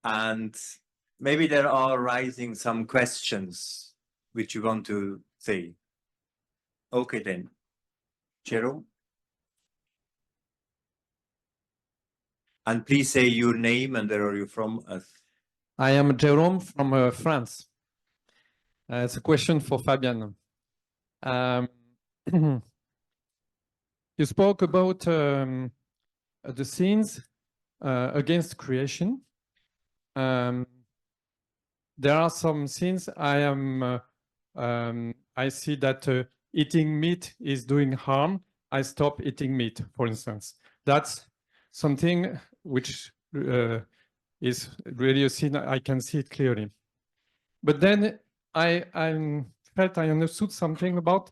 and maybe there are rising some questions which you want to say. Okay then, Jerome. And please say your name and where are you from? I am Jerome from France. It's a question for Fabian. You spoke about the sins against creation. There are some sins I see that eating meat is doing harm. I stop eating meat, for instance. That's something which is really a sin. I can see it clearly. But then I felt I understood something about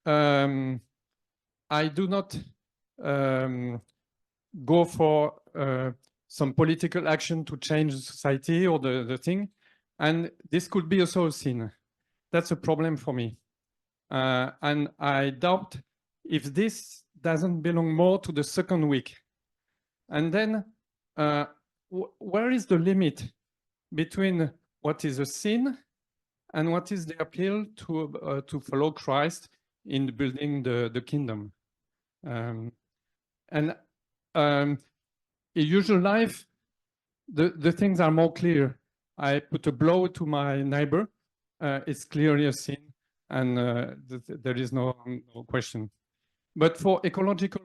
I do not go for some political action to change the society or the thing. And this could be also a sin. That's a problem for me. And I doubt if this doesn't belong more to the second week. And then where is the limit between what is a sin and what is the appeal to follow Christ in building the kingdom? In usual life, the things are more clear. I put a blow to my neighbor, it's clearly a sin, and there is no question. But for ecological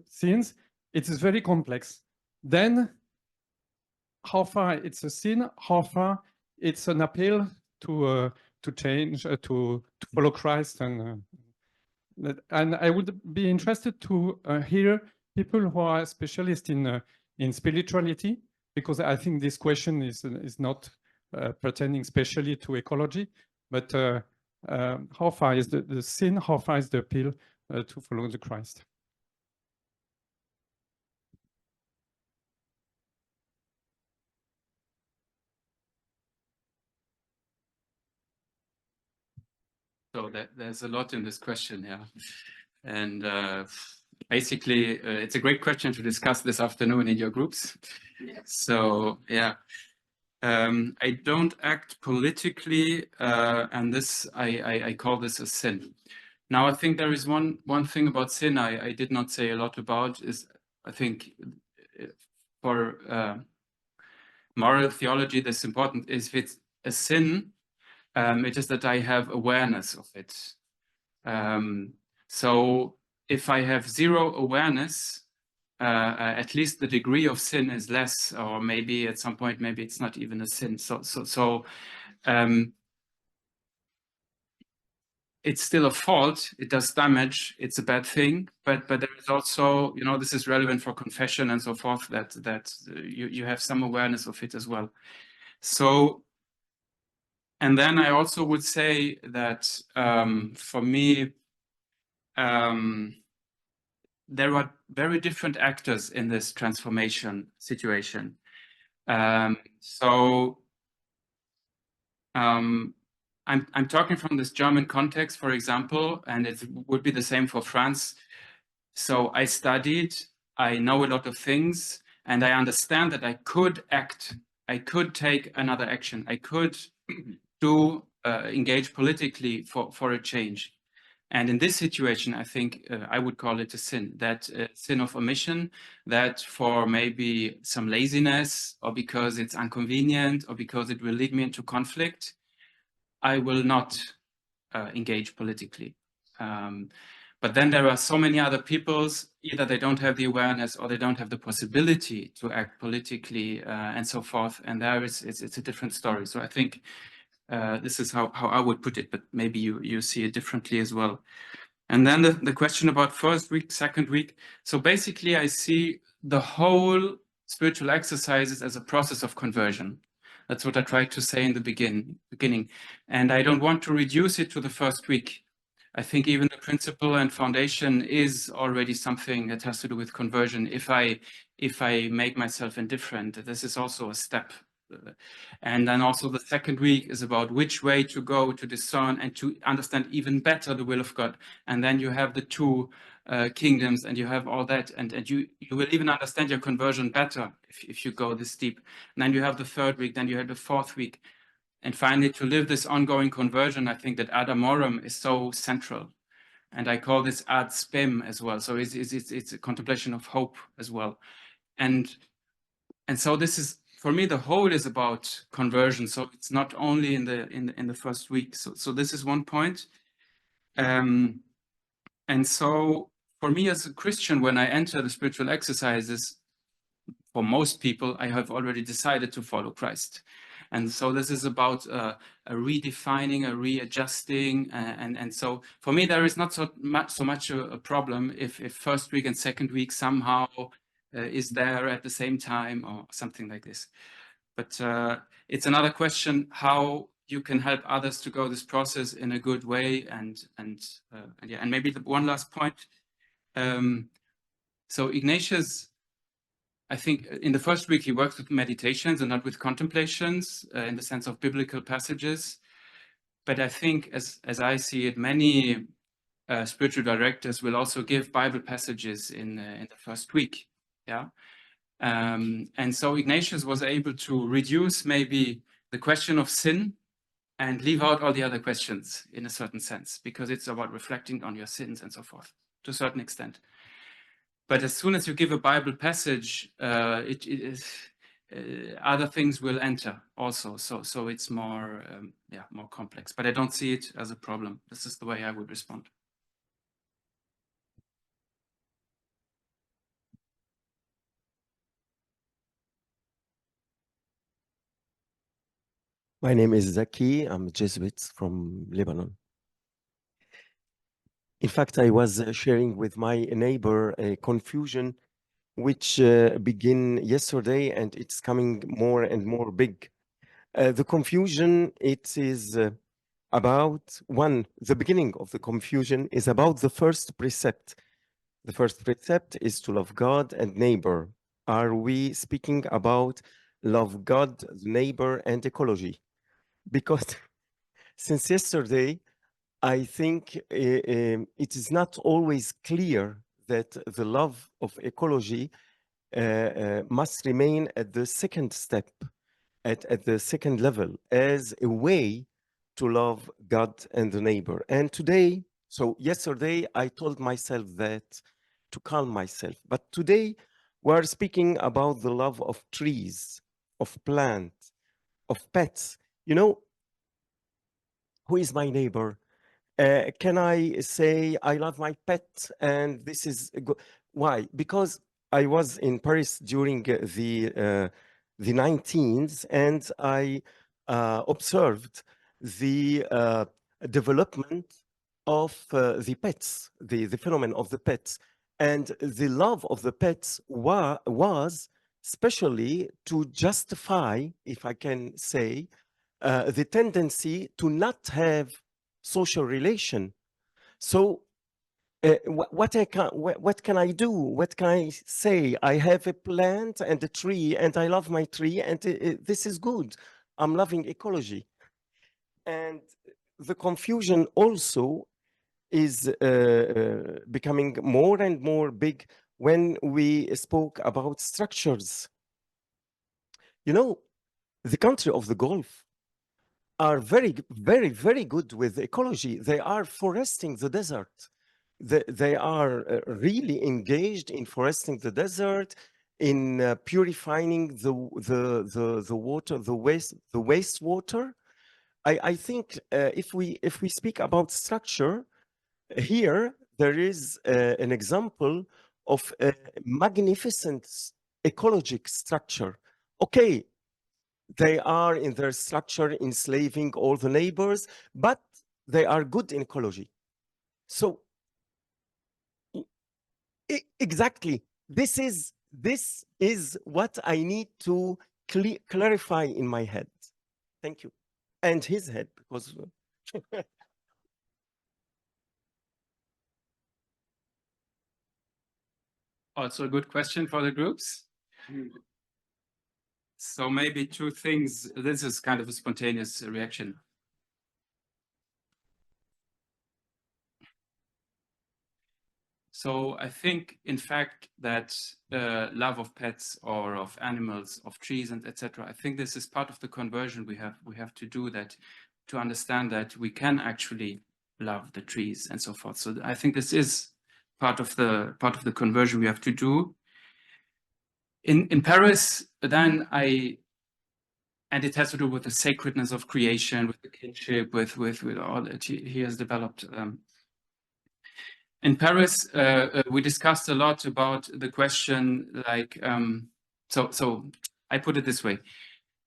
sins, it is very complex. Then, how far it's a sin, how far it's an appeal to change, to follow Christ, and I would be interested to hear people who are specialists in spirituality, because I think this question is not pertaining specially to ecology, but how far is the sin, how far is the appeal to follow the Christ? So there's a lot in this question, yeah. And basically, it's a great question to discuss this afternoon in your groups. So, yeah. I don't act politically, and this I call this a sin. Now, I think there is one thing about sin I did not say a lot about is, I think, for moral theology, that's important, is if it's a sin, it is that I have awareness of it. So if I have zero awareness, at least the degree of sin is less, or maybe at some point, maybe it's not even a sin. So it's still a fault. It does damage. It's a bad thing. But there is also, you know, this is relevant for confession and so forth, that you have some awareness of it as well. So, and then I also would say that for me, there are very different actors in this transformation situation. I'm talking from this German context, for example, and it would be the same for France. So I studied, I know a lot of things, and I understand that I could act, I could take another action, I could engage politically for a change. And in this situation, I think I would call it a sin, that sin of omission, that for maybe some laziness, or because it's inconvenient, or because it will lead me into conflict, I will not engage politically. But then there are so many other peoples, either they don't have the awareness or they don't have the possibility to act politically and so forth. And there it's a different story. So I think this is how I would put it, but maybe you see it differently as well. And then the question about first week, second week. So basically I see the whole spiritual exercises as a process of conversion. That's what I tried to say in the beginning. And I don't want to reduce it to the first week. I think even the principle and foundation is already something that has to do with conversion. If I make myself indifferent, this is also a step. And then also the second week is about which way to go to discern and to understand even better the will of God. And then you have the two kingdoms, and you have all that, and you will even understand your conversion better if you go this deep. And then you have the 3rd week, then you have the 4th week, and finally to live this ongoing conversion. I think that ad amorem is so central, and I call this ad spem as well. So it's a contemplation of hope as well, and so this is, for me, the whole is about conversion. So it's not only in the first week. So this is one point. And so for me as a Christian, when I enter the spiritual exercises, for most people, I have already decided to follow Christ. And so this is about a redefining, a readjusting. And so for me, there is not so much a problem if first week and second week somehow is there at the same time or something like this. But it's another question how you can help others to go this process in a good way. And yeah, and maybe one last point. So Ignatius, I think in the first week he works with meditations and not with contemplations in the sense of biblical passages. But I think as I see it, many spiritual directors will also give Bible passages in the first week. Yeah. And so Ignatius was able to reduce maybe the question of sin and leave out all the other questions in a certain sense, because it's about reflecting on your sins and so forth to a certain extent. But as soon as you give a Bible passage, other things will enter also. So it's more, more complex. But I don't see it as a problem. This is the way I would respond. My name is Zaki. I'm a Jesuit from Lebanon. In fact, I was sharing with my neighbor a confusion which began yesterday, and it's coming more and more big. The confusion, it is about the beginning of the confusion is about the first precept. The first precept is to love God and neighbor. Are we speaking about love God, neighbor, and ecology? Because since yesterday, I think it is not always clear that the love of ecology must remain at the second step, at the second level, as a way to love God and the neighbor. And today, so yesterday, I told myself that to calm myself. But today, we're speaking about the love of trees, of plants, of pets. You know, who is my neighbor? Can I say I love my pet and this is good? Why? Because I was in Paris during the 19th and I observed the development of the pets, the phenomenon of the pets. And the love of the pets was especially to justify, if I can say, the tendency to not have social relation. So what can I do? What can I say? I have a plant and a tree and I love my tree and this is good. I'm loving ecology. And the confusion also is becoming more and more big when we spoke about structures. You know, the country of the Gulf are very, very, very good with ecology. They are foresting the desert. They are really engaged in foresting the desert, in purifying the water, the wastewater. I think if we speak about structure, here there is an example of a magnificent ecologic structure. Okay, they are in their structure enslaving all the neighbors, but they are good in ecology. So exactly, this is what I need to clarify in my head. Thank you. And his head, because Also a good question for the groups. So maybe two things. This is kind of a spontaneous reaction. So I think, in fact, that love of pets or of animals, of trees, and etc. I think this is part of the conversion we have to do, that to understand that we can actually love the trees and so forth. So I think this is part of the conversion we have to do. In Paris, then and it has to do with the sacredness of creation, with the kinship, with all that he has developed. In Paris, we discussed a lot about the question, like, so I put it this way.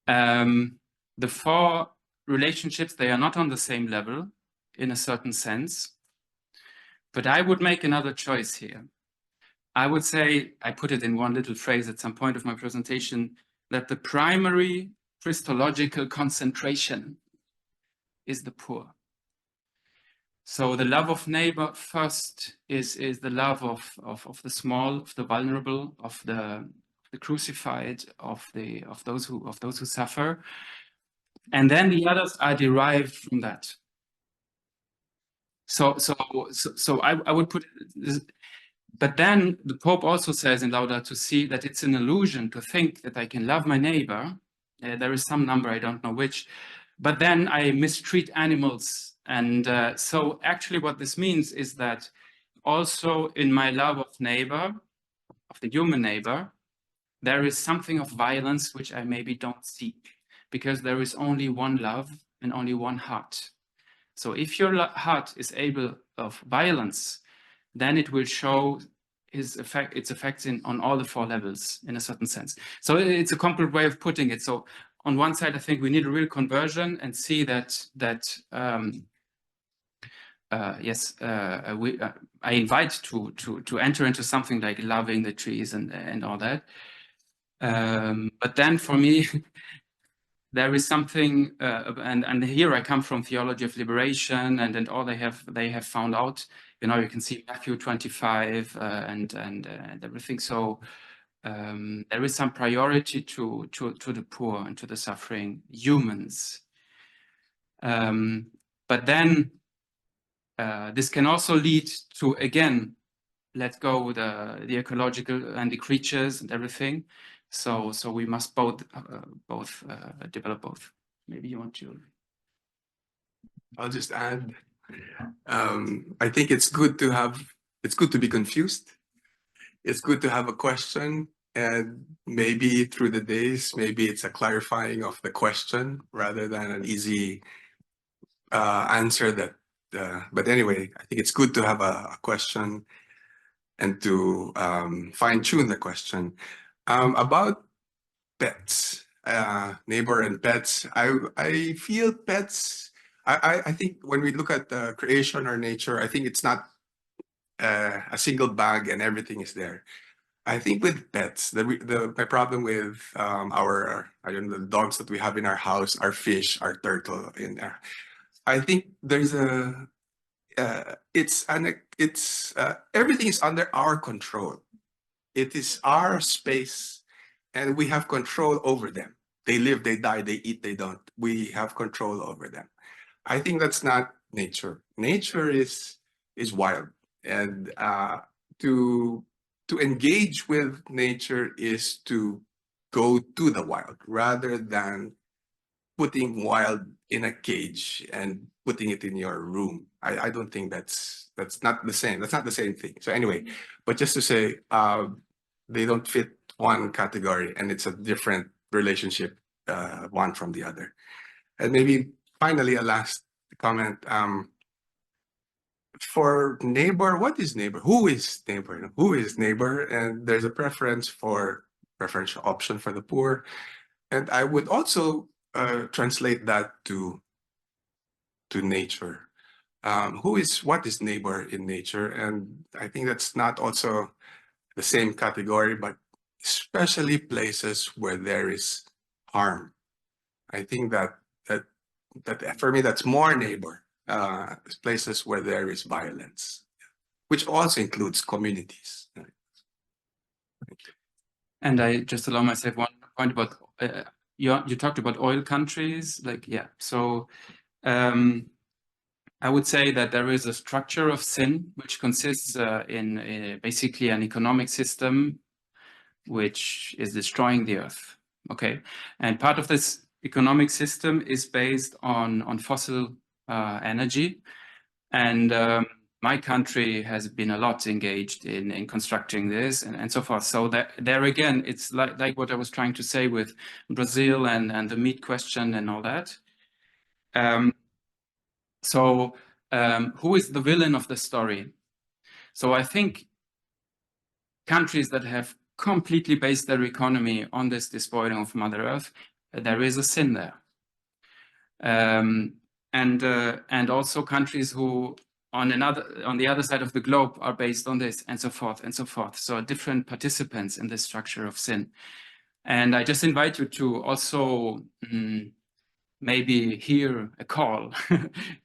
The 4 relationships, they are not on the same level in a certain sense, but I would make another choice here. I would say, I put it in one little phrase at some point of my presentation, that the primary Christological concentration is the poor. So the love of neighbor first is the love of the small, of the vulnerable, of the crucified, of those who suffer, and then the others are derived from that. So I would put this, but then the Pope also says in Laudato Si that it's an illusion to think that I can love my neighbor. There is some number, I don't know which, but then I mistreat animals. And so actually what this means is that also in my love of neighbor, of the human neighbor, there is something of violence which I maybe don't seek, because there is only one love and only one heart. So if your heart is able of violence, then it will show its effects on all the 4 levels in a certain sense. So it's a complicated way of putting it. So on one side, I think we need a real conversion and see that I invite to enter into something like loving the trees and all that. But then for me, there is something, and here I come from theology of liberation, and all they have found out. You know, you can see Matthew 25 and everything. So there is some priority to the poor and to the suffering humans. But then this can also lead to, again, let go the ecological and the creatures and everything. So we must both develop both. Maybe you want to. I'll just add. I think it's good to be confused. It's good to have a question, and maybe through the days, maybe it's a clarifying of the question rather than an easy answer that. But anyway, I think it's good to have a question and to fine-tune the question. About pets, neighbor and pets, I feel pets, I think when we look at creation or nature, I think it's not a single bag and everything is there. I think with pets, my problem with the dogs that we have in our house, our fish, our turtle in there. I think there's everything is under our control. It is our space, and we have control over them. They live, they die, they eat, they don't. We have control over them. I think that's not nature. Nature is wild, and to engage with nature is to go to the wild rather than putting wild in a cage and putting it in your room. I don't think that's not the same. That's not the same thing. So anyway, but just to say, they don't fit one category, and it's a different relationship, one from the other. And maybe finally, a last comment. For neighbor, what is neighbor? Who is neighbor? Who is neighbor? And there's a preferential option for the poor. And I would also translate that to nature. What is neighbor in nature? And I think that's not also the same category, but especially places where there is harm. I think that for me, that's more neighbor, places where there is violence, which also includes communities. And I just allow myself one point about, you talked about oil countries, like, yeah. So I would say that there is a structure of sin which consists in basically an economic system which is destroying the earth. Okay, and part of this economic system is based on fossil energy, and my country has been a lot engaged in constructing this and so forth. So that there again, it's like what I was trying to say with Brazil and the meat question and all that. Who is the villain of the story? So I think countries that have completely based their economy on this despoiling of Mother Earth, there is a sin there. And also countries who on the other side of the globe are based on this, and so forth and so forth. So different participants in this structure of sin. And I just invite you to also maybe hear a call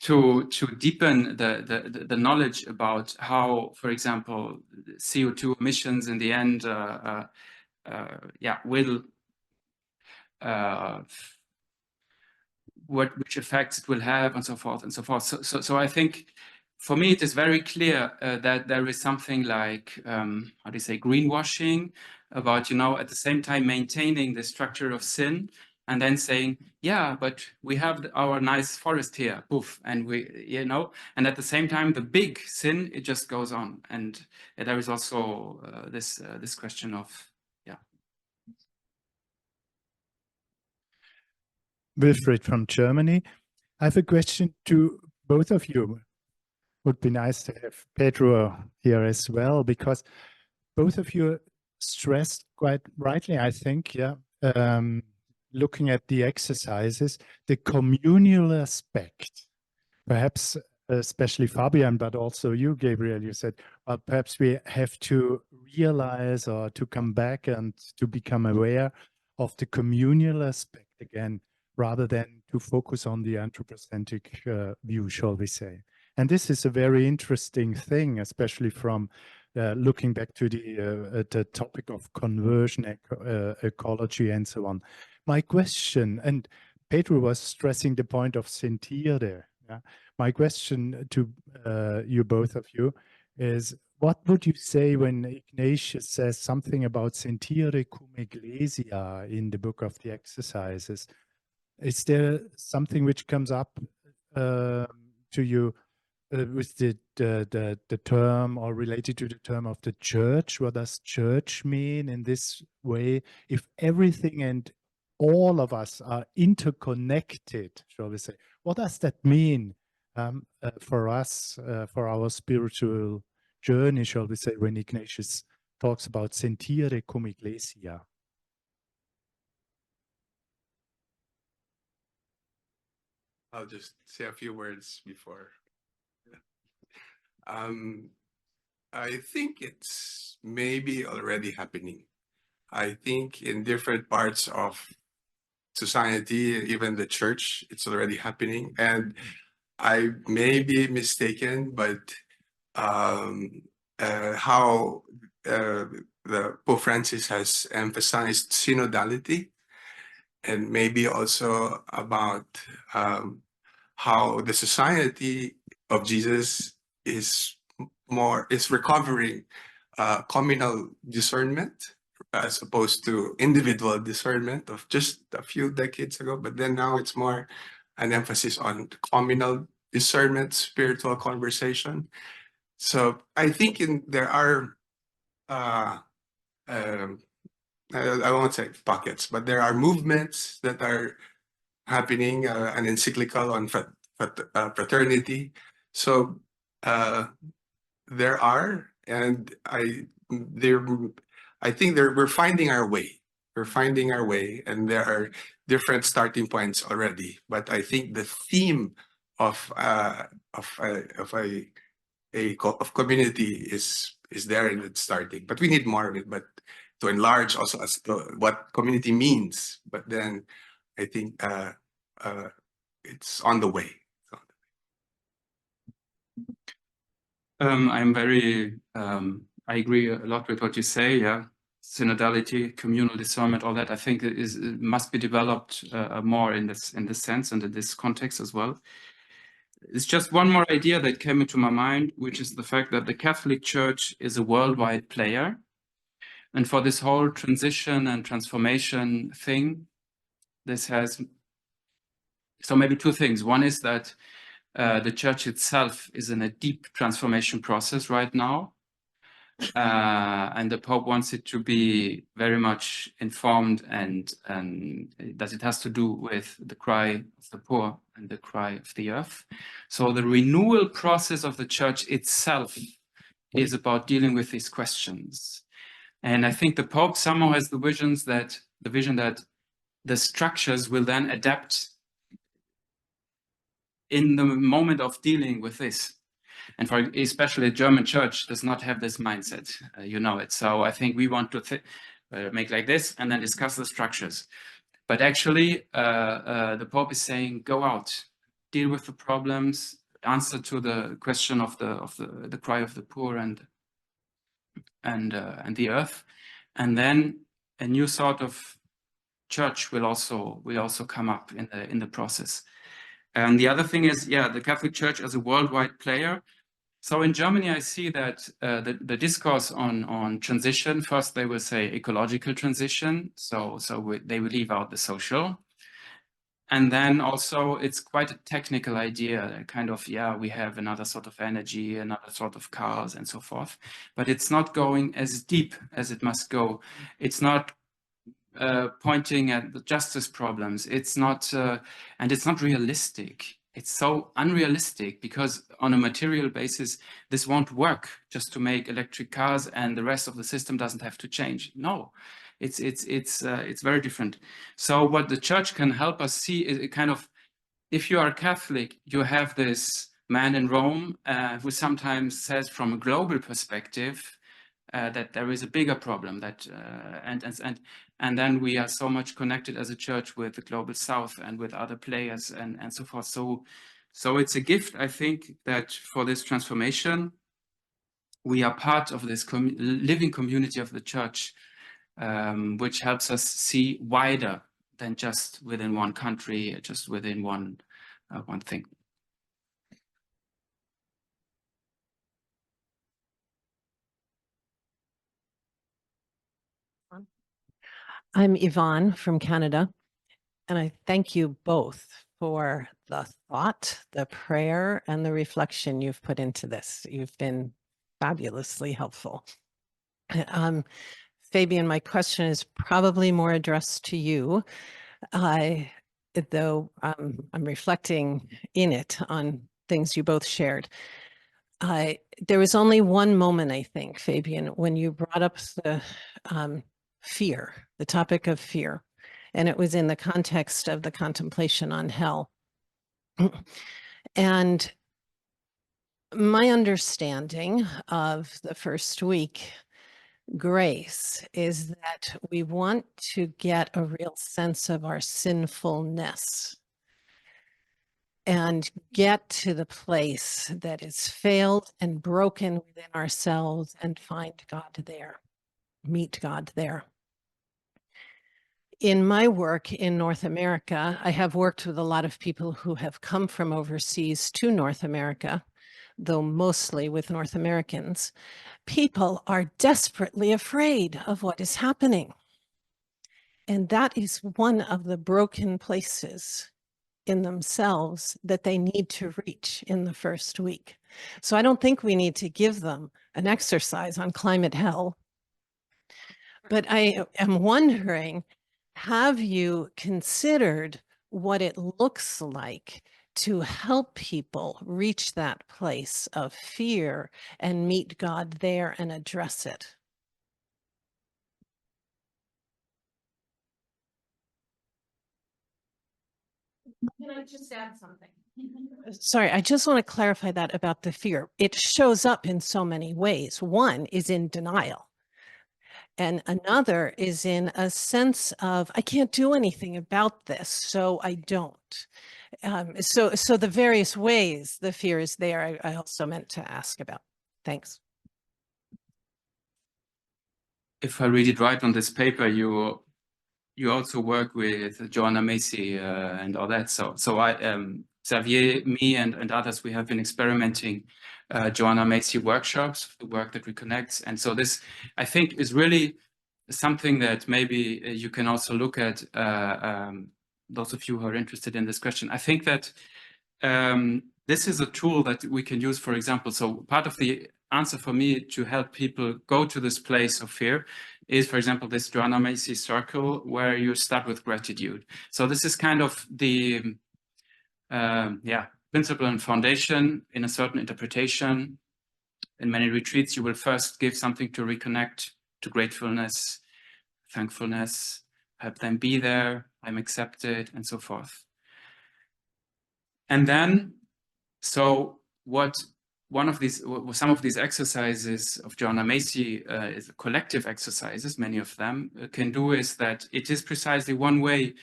to deepen the knowledge about how, for example, CO2 emissions in the end will which effects it will have, and so forth and so forth. So I think for me it is very clear that there is something like how do you say, greenwashing about, you know, at the same time maintaining the structure of sin and then saying, yeah, but we have our nice forest here, poof, and we, you know, and at the same time the big sin, it just goes on. And there is also this question of, Wilfried from Germany. I have a question to both of you. Would be nice to have Pedro here as well, because both of you stressed quite rightly, I think, looking at the exercises, the communal aspect. Perhaps especially Fabian, but also you, Gabriel, you said, well, perhaps we have to realize or to come back and to become aware of the communal aspect again, rather than to focus on the anthropocentric view, shall we say. And this is a very interesting thing, especially from looking back to the topic of conversion, ecology, and so on. My question, and Pedro was stressing the point of sentire there. Yeah? My question to you, both of you, is what would you say when Ignatius says something about sentire cum ecclesia in the book of the exercises? Is there something which comes up to you with the term or related to the term of the church? What does church mean in this way? If everything and all of us are interconnected, shall we say, what does that mean for us, for our spiritual journey, shall we say, when Ignatius talks about sentire cum ecclesia? I'll just say a few words before. I think it's maybe already happening. I think in different parts of society, even the church, it's already happening. And I may be mistaken, but how the Pope Francis has emphasized synodality, and maybe also about how the society of Jesus is recovering communal discernment as opposed to individual discernment of just a few decades ago. But then now it's more an emphasis on communal discernment, spiritual conversation. So I think there are I won't say pockets, but there are movements that are happening, an encyclical on fraternity. So there are, and I think we're finding our way. We're finding our way, and there are different starting points already. But I think the theme of community is there and it's starting. But we need more of it. But to enlarge also as to what community means. But then I think it's on the way. I'm very, I agree a lot with what you say, yeah. Synodality, communal discernment, all that, I think it must be developed more in this sense and in this context as well. it's just one more idea that came into my mind, which is the fact that the Catholic Church is a worldwide player. And for this whole transition and transformation thing, this has, so maybe two things. One is that the church itself is in a deep transformation process right now. And the Pope wants it to be very much informed and that it has to do with the cry of the poor and the cry of the earth. So the renewal process of the church itself is about dealing with these questions. And I think the Pope somehow has the vision that the structures will then adapt in the moment of dealing with this. And for especially the German church does not have this mindset, you know it. So I think we want to make like this and then discuss the structures. But actually, the Pope is saying, go out, deal with the problems, answer to the question of the cry of the poor and the earth, and then a new sort of church will also come up in the process. And the other thing is, yeah, the Catholic Church as a worldwide player. So in Germany, I see that the discourse on transition, first they will say ecological transition, so they will leave out the social. And then also it's quite a technical idea, kind of, yeah, we have another sort of energy, another sort of cars and so forth, but it's not going as deep as it must go. It's not pointing at the justice problems. It's not, and it's not realistic. It's so unrealistic because on a material basis, this won't work just to make electric cars and the rest of the system doesn't have to change. No, it's very different. So what the church can help us see is a kind of, if you are Catholic, you have this man in Rome who sometimes says from a global perspective that there is a bigger problem that and then we are so much connected as a church with the global south and with other players and so forth. So it's a gift, I think, that for this transformation, we are part of this living community of the church, which helps us see wider than just within one country, just within one thing. I'm Yvonne from Canada, and I thank you both for the thought, the prayer, and the reflection you've put into this. You've been fabulously helpful. Fabian, my question is probably more addressed to you, though I'm reflecting in it on things you both shared. There was only one moment, I think, Fabian, when you brought up the fear, the topic of fear, and it was in the context of the contemplation on hell. And my understanding of the first week, grace, is that we want to get a real sense of our sinfulness and get to the place that is failed and broken within ourselves and find God there, meet God there. In my work in North America, I have worked with a lot of people who have come from overseas to North America, though mostly with North Americans. People are desperately afraid of what is happening. And that is one of the broken places in themselves that they need to reach in the first week. So I don't think we need to give them an exercise on climate hell. But I am wondering, have you considered what it looks like to help people reach that place of fear and meet God there and address it? Can I just add something? Sorry, I just want to clarify that about the fear. It shows up in so many ways. One is in denial. And another is in a sense of, I can't do anything about this, so I don't. So the various ways the fear is there, I also meant to ask about. Thanks. If I read it right on this paper, you also work with Joanna Macy and all that. So Xavier, me, and others, we have been experimenting Joanna Macy workshops, the work that reconnects. And so this, I think, is really something that maybe you can also look at, those of you who are interested in this question. I think that this is a tool that we can use, for example. So part of the answer for me to help people go to this place of fear is, for example, this Joanna Macy circle where you start with gratitude. So this is kind of the principle and foundation in a certain interpretation. In many retreats, you will first give something to reconnect to gratefulness, thankfulness, help them be there, I'm accepted, and so forth. And then, so what some of these exercises of Joanna Macy is collective exercises, many of them can do is that it is precisely one way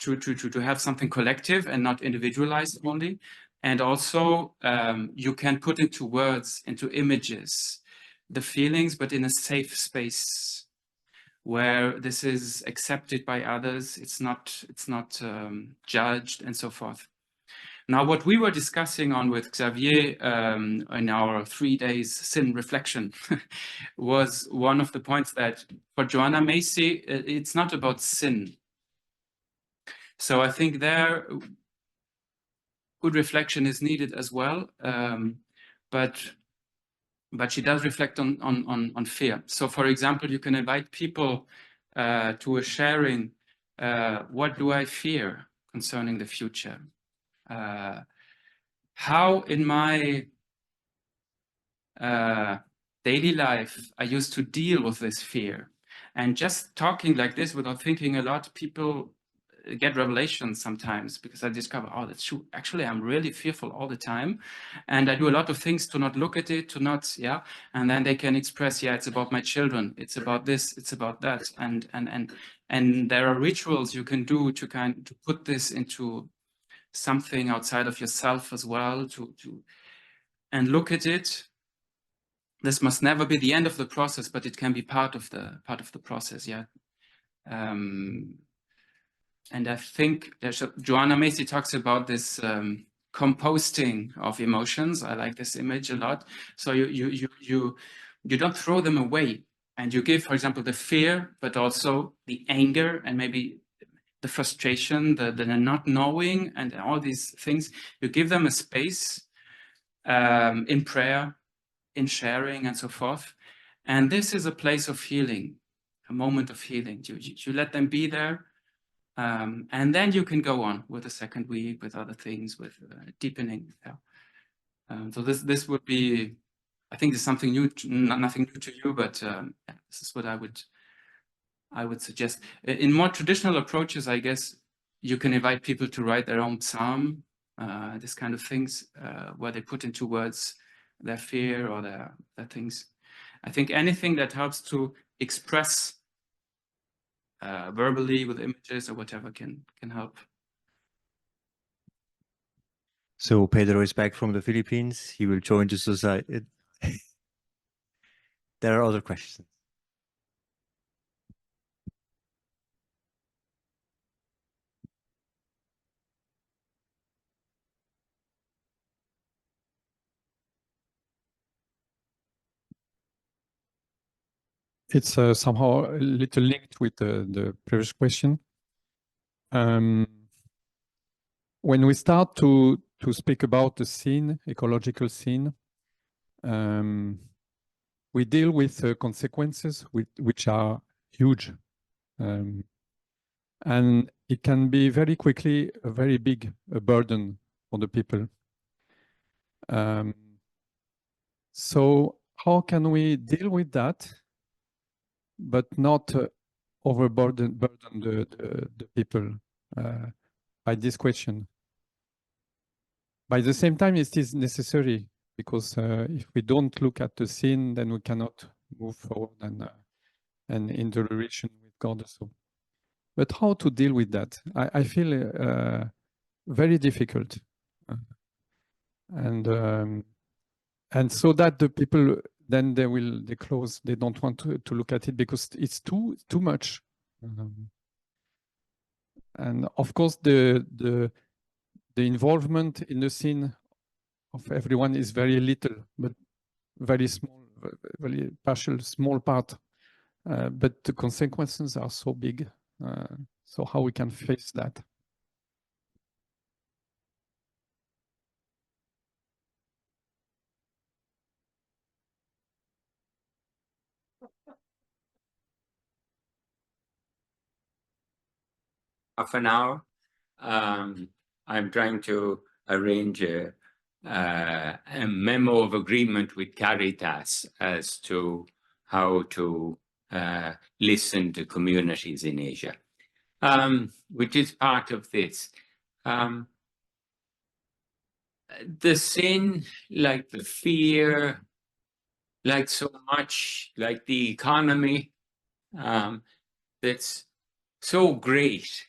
to have something collective and not individualized only. And also you can put into words, into images, the feelings, but in a safe space where this is accepted by others, it's not judged, and so forth. Now, what we were discussing on with Xavier in our 3 days sin reflection was one of the points that for Joanna Macy, it's not about sin. So I think there, good reflection is needed as well, but she does reflect on fear. So, for example, you can invite people to a sharing. What do I fear concerning the future? How in my daily life I used to deal with this fear. And just talking like this without thinking a lot, people get revelations sometimes, because I discover, oh, that's true. Actually, I'm really fearful all the time. And I do a lot of things to not look at it, to not, and then they can express, it's about my children. It's about this, it's about that. And there are rituals you can do to to put this into something outside of yourself as well, and look at it. This must never be the end of the process, but it can be part of the process. And I think Joanna Macy talks about this composting of emotions. I like this image a lot. So you don't throw them away, and you give, for example, the fear, but also the anger, and maybe the frustration, the not knowing, and all these things. You give them a space in prayer, in sharing, and so forth. And this is a place of healing, a moment of healing. You let them be there, and then you can go on with the second week, with other things, with deepening. So this would be, I think, this is something new, nothing new to you, but this is what I would suggest. In more traditional approaches, I guess you can invite people to write their own psalm, this kind of things, where they put into words their fear or their things. I think anything that helps to express verbally with images or whatever can help. So Pedro is back from the Philippines. He will join the society. There are other questions. It's somehow a little linked with the previous question. When we start to speak about the sin, ecological sin, we deal with consequences which are huge. And it can be very quickly a very big burden for the people. So how can we deal with that, but not overburden the people by this question? By the same time, it is necessary, because if we don't look at the sin, then we cannot move forward and in the relation with God also. But how to deal with that? I feel very difficult, and so that the people then they close. They don't want to look at it because it's too much. And of course, the the involvement in the scene of everyone is very little, but very small, very partial, small part. But the consequences are so big. So how we can face that? Half an hour. I'm trying to arrange a memo of agreement with Caritas as to how to listen to communities in Asia, which is part of this. The sin, like the fear, like so much, like the economy, that's so great.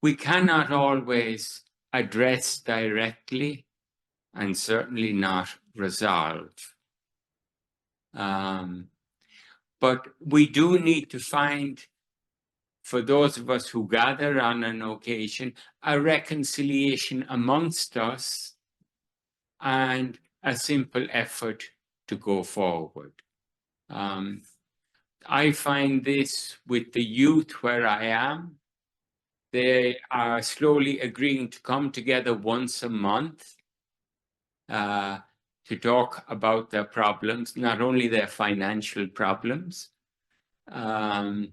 We cannot always address directly and certainly not resolve. But we do need to find, for those of us who gather on an occasion, a reconciliation amongst us and a simple effort to go forward. I find this with the youth where I am. They are slowly agreeing to come together once a month to talk about their problems, not only their financial problems, living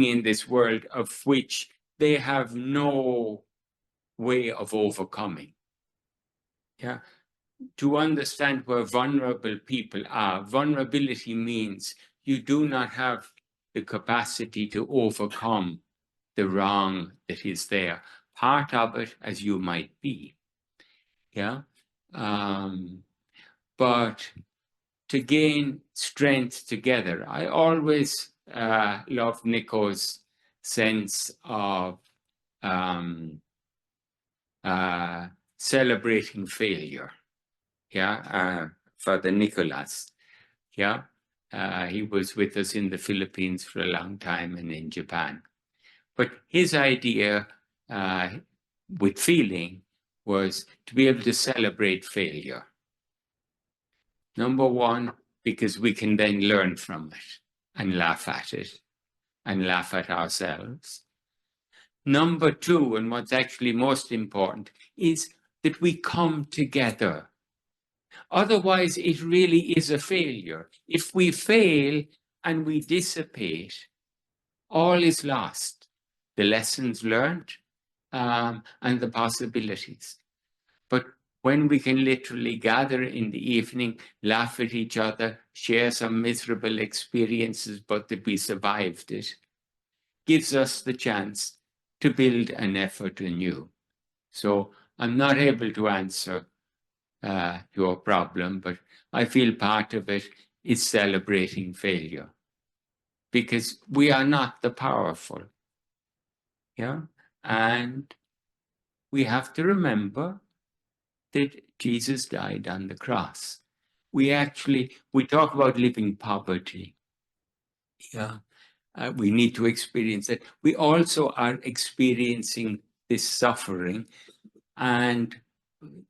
in this world of which they have no way of overcoming. Yeah. To understand where vulnerable people are, vulnerability means you do not have the capacity to overcome the wrong that is there. Part of it, as you might be. Yeah. But to gain strength together, I always love Nico's sense of celebrating failure. Yeah, Father Nicolas. Yeah, he was with us in the Philippines for a long time and in Japan. But his idea with feeling was to be able to celebrate failure. Number one, because we can then learn from it and laugh at it and laugh at ourselves. Number two, and what's actually most important, is that we come together. Otherwise, it really is a failure. If we fail and we dissipate, all is lost. The lessons learned and the possibilities. But when we can literally gather in the evening, laugh at each other, share some miserable experiences, but that we survived it, gives us the chance to build an effort anew. So I'm not able to answer your problem, but I feel part of it is celebrating failure. Because we are not the powerful. Yeah? And we have to remember that Jesus died on the cross. We talk about living poverty. Yeah. We need to experience it. We also are experiencing this suffering. And,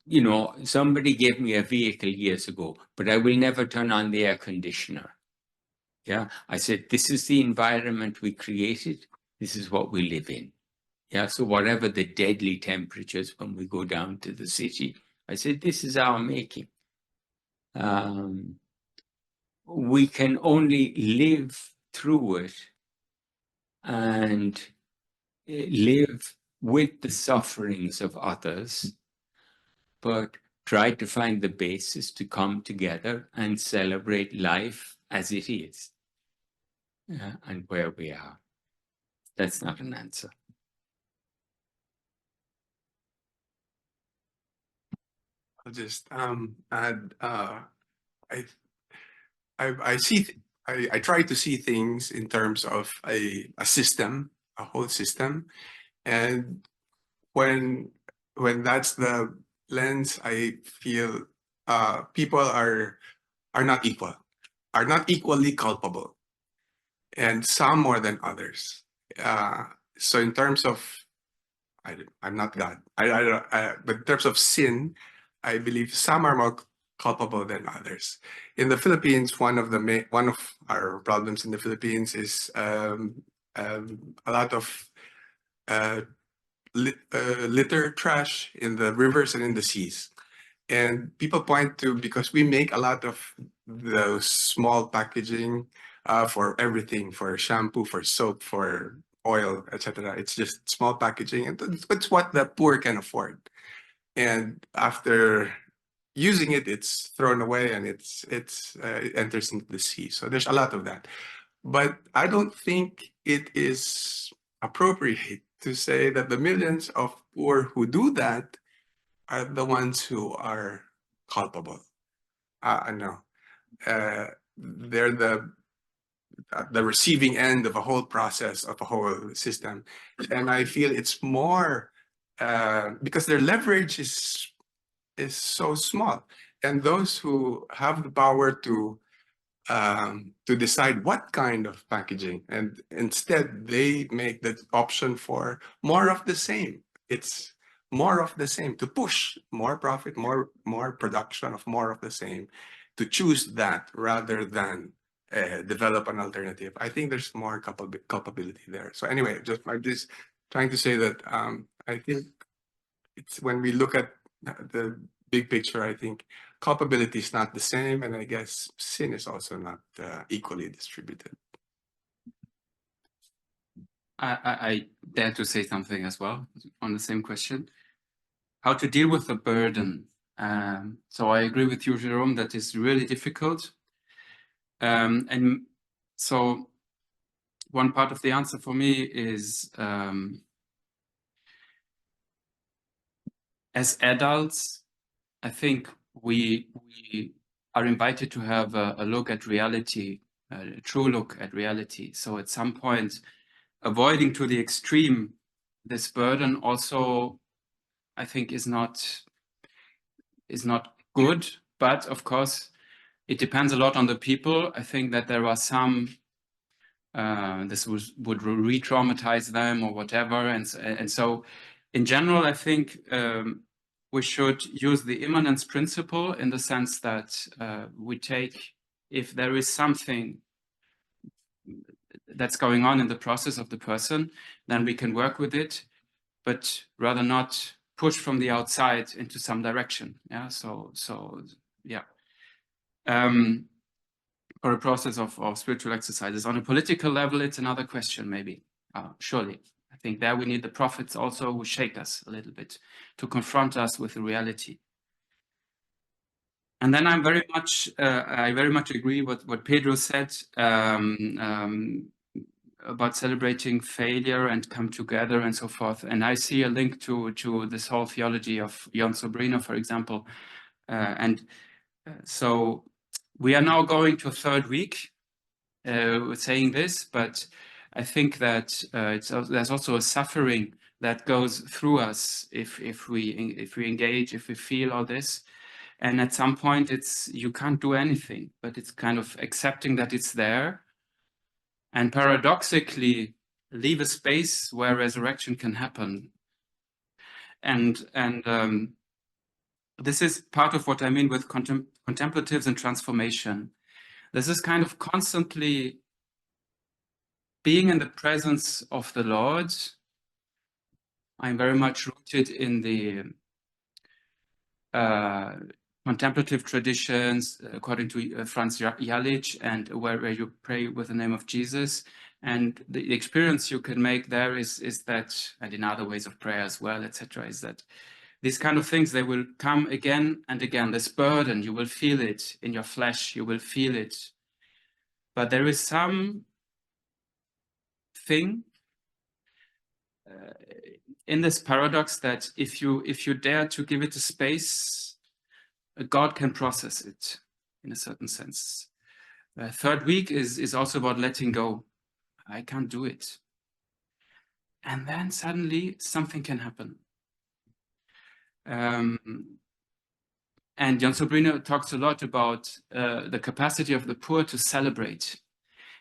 you know, somebody gave me a vehicle years ago, but I will never turn on the air conditioner. Yeah. I said, this is the environment we created. This is what we live in. Yeah. So whatever the deadly temperatures when we go down to the city, I said, this is our making. We can only live through it and live with the sufferings of others, but try to find the basis to come together and celebrate life as it is and where we are. That's not an answer. I'll just add. I try to see things in terms of a system, a whole system, and when that's the lens, I feel people are not equal, are not equally culpable, and some more than others. so in terms of, I'm not God. But in terms of sin, I believe some are more culpable than others. In the Philippines, one of our problems in the Philippines is a lot of litter, trash in the rivers and in the seas. And people point to, because we make a lot of those small packaging for everything, for shampoo, for soap, for oil, etc. It's just small packaging, and it's what the poor can afford. And after using it, it's thrown away and it enters into the sea. So there's a lot of that. But I don't think it is appropriate to say that the millions of poor who do that are the ones who are culpable. No, they're the receiving end of a whole process, of a whole system, and I feel it's more because their leverage is so small, and those who have the power to decide what kind of packaging, and instead they make the option for more of the same. It's more of the same, to push more profit, more production of more of the same, to choose that rather than develop an alternative. I think there's more culpability there. So anyway, I'm just trying to say that I think it's, when we look at the big picture, I think culpability is not the same, and I guess sin is also not equally distributed. I dare to say something as well on the same question. How to deal with the burden. So I agree with you, Jerome, that is really difficult. And so one part of the answer for me is as adults, I think we are invited to have a look at reality, a true look at reality. So at some point, avoiding to the extreme this burden also, I think, is not good. But of course, it depends a lot on the people. I think that there are some this would re-traumatize them or whatever, and so in general, I think we should use the immanence principle in the sense that we take, if there is something that's going on in the process of the person, then we can work with it, but rather not push from the outside into some direction. Yeah. So yeah. For a process of spiritual exercises. On a political level, it's another question, maybe. Surely. I think there we need the prophets also who shake us a little bit to confront us with the reality. And then I very much agree with what Pedro said about celebrating failure and come together and so forth. And I see a link to this whole theology of Jon Sobrino, for example. So we are now going to a third week with saying this, but I think that there's also a suffering that goes through us if we engage, if we feel all this. And at some point, you can't do anything, but it's kind of accepting that it's there, and paradoxically leave a space where resurrection can happen. And this is part of what I mean with contemplatives and transformation. This is kind of constantly being in the presence of the Lord. I'm very much rooted in the contemplative traditions, according to Franz Jalic, and where you pray with the name of Jesus. And the experience you can make there is that, and in other ways of prayer as well, etc., is that these kind of things, they will come again and again. This burden, you will feel it in your flesh, you will feel it. But there is some thing in this paradox that if you dare to give it a space, God can process it in a certain sense. Third week is also about letting go. I can't do it. And then suddenly something can happen. And Jon Sobrino talks a lot about the capacity of the poor to celebrate,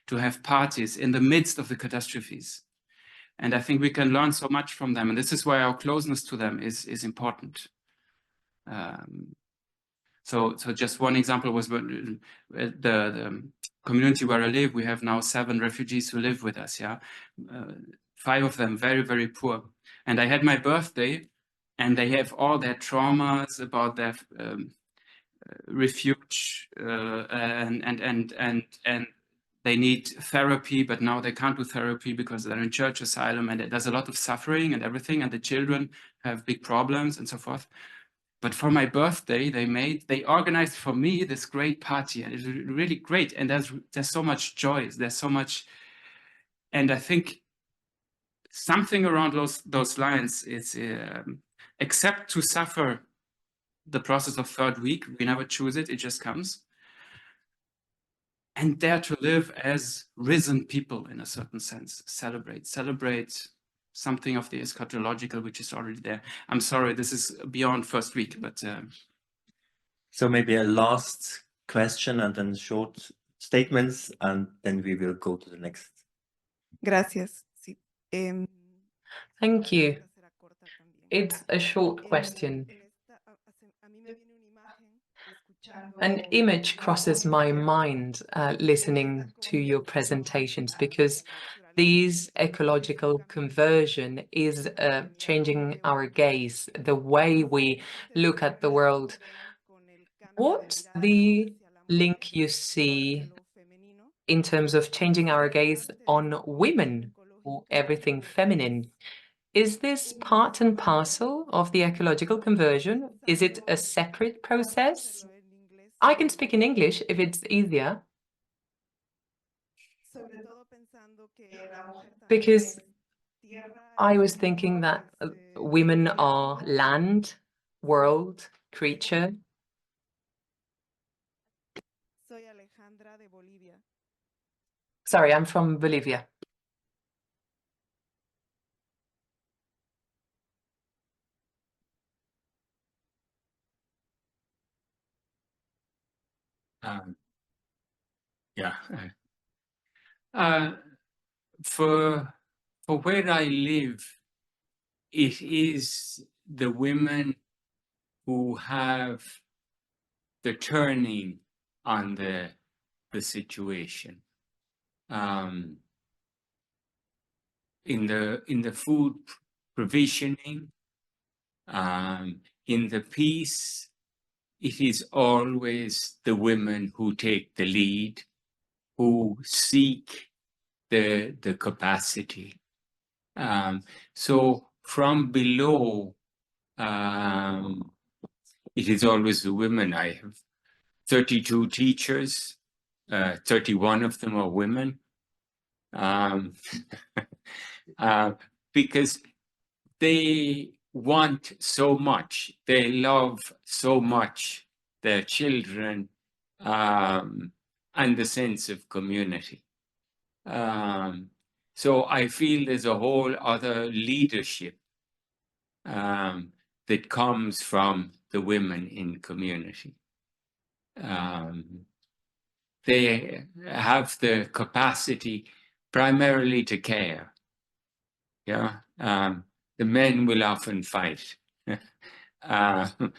to have parties in the midst of the catastrophes. And I think we can learn so much from them. And this is why our closeness to them is important. So just one example was the community where I live. We have now 7 refugees who live with us. Yeah, 5 of them very, very poor. And I had my birthday, and they have all their traumas about their refuge, and they need therapy, but now they can't do therapy because they're in church asylum, and there's a lot of suffering and everything, and the children have big problems and so forth. But for my birthday, they organized for me this great party, and it's really great. And there's so much joy, there's so much, and I think something around those lines is accept to suffer the process of 3rd week. We never choose it; it just comes. And dare to live as risen people in a certain sense. Celebrate something of the eschatological, which is already there. I'm sorry, this is beyond 1st week, but... So maybe a last question and then short statements, and then we will go to the next. Gracias. Sí. Thank you. It's a short question. An image crosses my mind listening to your presentations, because these ecological conversion is changing our gaze, the way we look at the world. What's the link you see in terms of changing our gaze on women or everything feminine? Is this part and parcel of the ecological conversion? Is it a separate process? I can speak in English if it's easier. Because I was thinking that women are land, world, creature. Sorry, I'm from Bolivia. For where I live, it is the women who have the turning on the situation. In the food provisioning, in the peace, it is always the women who take the lead, who seek the capacity. So from below, it is always the women. I have 32 teachers, 31 of them are women, because they want so much, they love so much their children, and the sense of community. So I feel there's a whole other leadership that comes from the women in community. They have the capacity primarily to care. Yeah, the men will often fight,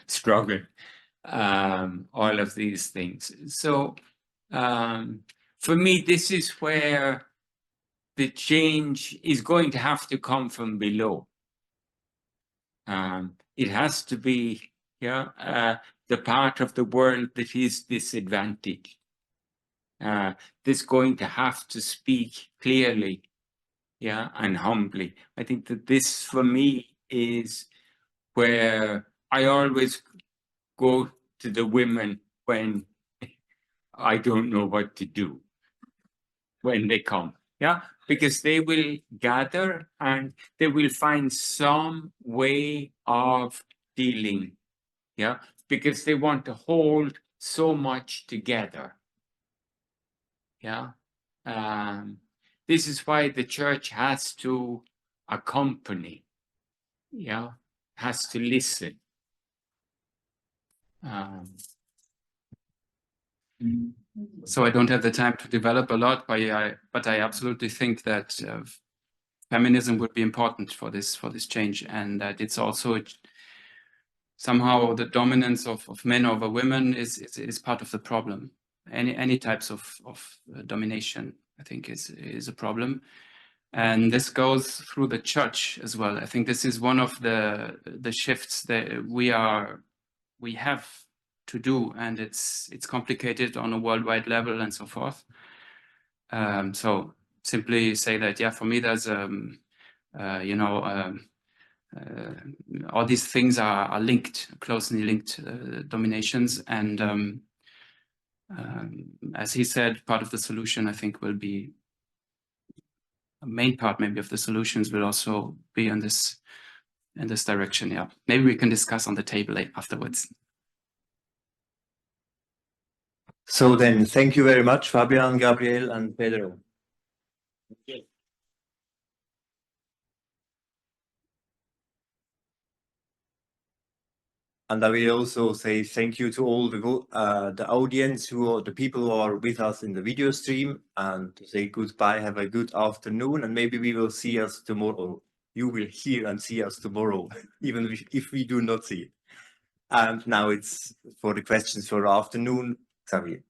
struggle, all of these things. So for me, this is where the change is going to have to come from below. It has to be, the part of the world that is disadvantaged. That's going to have to speak clearly, and humbly. I think that this, for me, is where I always go to the women when I don't know what to do, when they come, because they will gather and they will find some way of dealing, because they want to hold so much together. This is why the church has to accompany, has to listen. So I don't have the time to develop a lot, but I absolutely think that feminism would be important for this change, and that it's also somehow the dominance of men over women is part of the problem. Any types of domination, I think, is a problem. And this goes through the church as well. I think this is one of the shifts that we have to do, and it's complicated on a worldwide level and so forth. So simply say that, yeah, for me, there's all these things are linked, closely linked dominations, and as he said, part of the solution, I think, will be a main part maybe of the solutions will also be in this direction. Yeah, maybe we can discuss on the table afterwards. So then, thank you very much, Fabian, Gabriel, and Pedro. And I will also say thank you to all the audience, the people who are with us in the video stream, and to say goodbye, have a good afternoon, and maybe we will see us tomorrow. You will hear and see us tomorrow, even if we do not see it. And now it's for the questions for afternoon, Xavier.